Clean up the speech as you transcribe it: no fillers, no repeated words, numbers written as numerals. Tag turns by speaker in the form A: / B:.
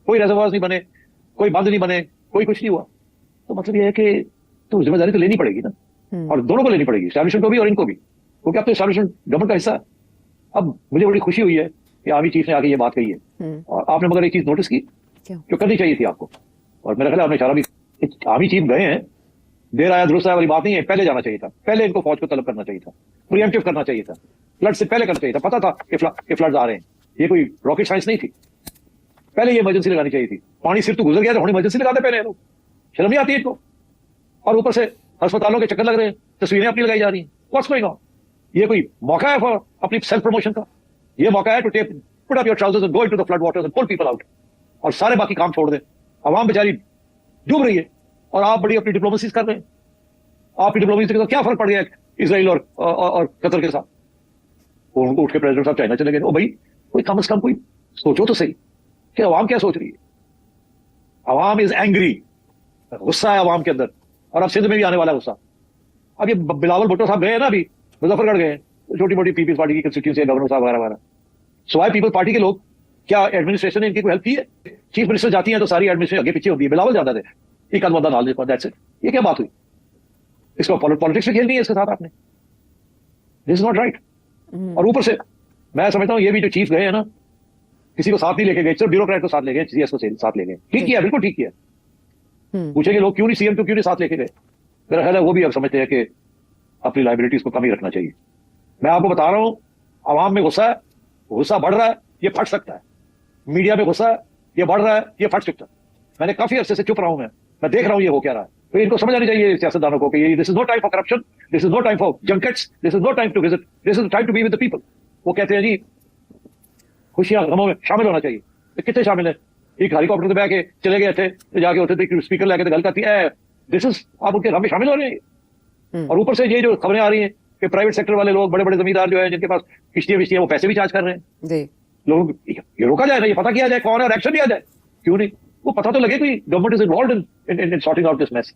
A: कोई रेजर्वायर नहीं बने, कोई बंद नहीं बने, कोई कुछ नहीं हुआ। तो मतलब ये है कि तो जिम्मेदारी तो लेनी पड़ेगी ना, और दोनों को लेनी पड़ेगी, एस्टैब्लिशमेंट को भी और इनको भी, क्योंकि अब तो एस्टैब्लिशमेंट गवर्नमेंट का हिस्सा है। अब मुझे बड़ी खुशी हुई है कि आर्मी चीफ ने आके ये बात कही है, और आपने मगर एक चीज नोटिस की जो करनी चाहिए थी आपको, और मेरा ख्याल है आपने इशारा भी, आर्मी चीफ गए हैं, देर आया दुरुस्त आया वाली बात नहीं है, पहले जाना चाहिए था, पहले इनको फौज को तलब करना चाहिए था, प्रीएम्प्टिव करना चाहिए था, फ्लड से पहले करना चाहिए था, पता था कि फ्लड्स आ रहे हैं, ये कोई रॉकेट साइंस नहीं थी, पहले ये इमरजेंसी लगानी चाहिए थी। पानी सिर तो गुजर गया तो हम इमरजेंसी लगाते पहले लोग, शर्म नहीं आती है इनको। और ऊपर से अस्पतालों के चक्कर लग रहे हैं, तस्वीरें अपनी लगाई जा रही हैं, व्हाट्स गोइंग ऑन? ये कोई मौका है फॉर अपनी सेल्फ प्रमोशन का? ये मौका है to take put up your trousers and go into the flood waters and pull people out, और सारे बाकी काम छोड़ दें। आवाम बेचारी डूब रही है और आप बड़ी अपनी डिप्लोमेसी कर रहे हैं। आपकी डिप्लोमेसी के साथ क्या फर्क पड़ गया इसराइल और कतर के साथ? उनको उठ के प्रेसिडेंट साहब चाइना चले गए। ओ भाई, कोई कम से कम कोई सोचो तो सही कि अवाम क्या सोच रही है। अवाम इज एंग्री, गुस्सा है अवाम के अंदर, और अब सिंध में भी आने वाला है गुस्सा। अब ये बिलावल भुट्टो साहब गए हैं ना, अभी मुजफ्फरगढ़ गए, छोटी मोटी पीपल्स पार्टी की कंस्टिट्यूंसी है, गवर्नर साहब वगैरह वगैरह, स्वाय पीपल पार्टी के लोग, क्या एडमिनिस्ट्रेशन ने इनकी कोई हेल्प की है? चीफ मिनिस्टर जाती है तो सारी एडमिनिस्ट्रेशन आगे पीछे होती है, बिलावल ज्यादा थे, एक आध बंदा डाल देता, दैट्स इट। ये क्या बात हुई? इसको पॉलिटिक्स में खेलनी है इसके साथ आपने, दिस इज नॉट राइट। और ऊपर से मैं समझता हूँ ये भी जो चीफ गए हैं ना, किसी को साथ नहीं लेके गए, सिर्फ ब्यूरोक्रेट को साथ ले गए, सीएस को साथ ले गए, ठीक किया, बिल्कुल ठीक किया। पूछेंगे लोग क्यों नहीं सीएम को क्यों नहीं साथ लेके गए? मेरा ख्याल है वो भी अब समझते हैं कि अपनी लाइबिलिटीज को कम ही रखना चाहिए। मैं आपको बता रहा हूं, आवाम में गुस्सा है, गुस्सा बढ़ रहा है, ये फट सकता है। मीडिया में गुस्सा है, ये बढ़ रहा है, ये फट सकता है। मैंने काफी अरसे से चुप रहा हूं, मैं देख रहा हूं ये हो क्या रहा है। तो इनको समझ आनी चाहिए सियासतदानों को कि this is no time for corruption, this is no time for junkets, this is no time to visit, this is time to be with the people. वो कहते हैं जी खुशियां गमों में शामिल होना चाहिए, तो कितने शामिल है? एक हेलीकॉप्टर से बह के चले गए थे, जाके होते थे स्पीकर लेके गल करती है, दिस इज, आप उनके गम में शामिल हो रहे हैं। और ऊपर से ये जो खबरें आ रही हैं कि प्राइवेट सेक्टर वाले लोग, बड़े बड़े जमींदार जो है, जिनके पास किश्तियां विश्तियां, वो पैसे भी चार्ज कर रहे हैं लोगों। ये रोका जाए ना, ये पता किया जाए कौन है और एक्शन लिया जाए। क्यों नहीं? वो पता तो लगे कोई government is involved in sorting out this mess.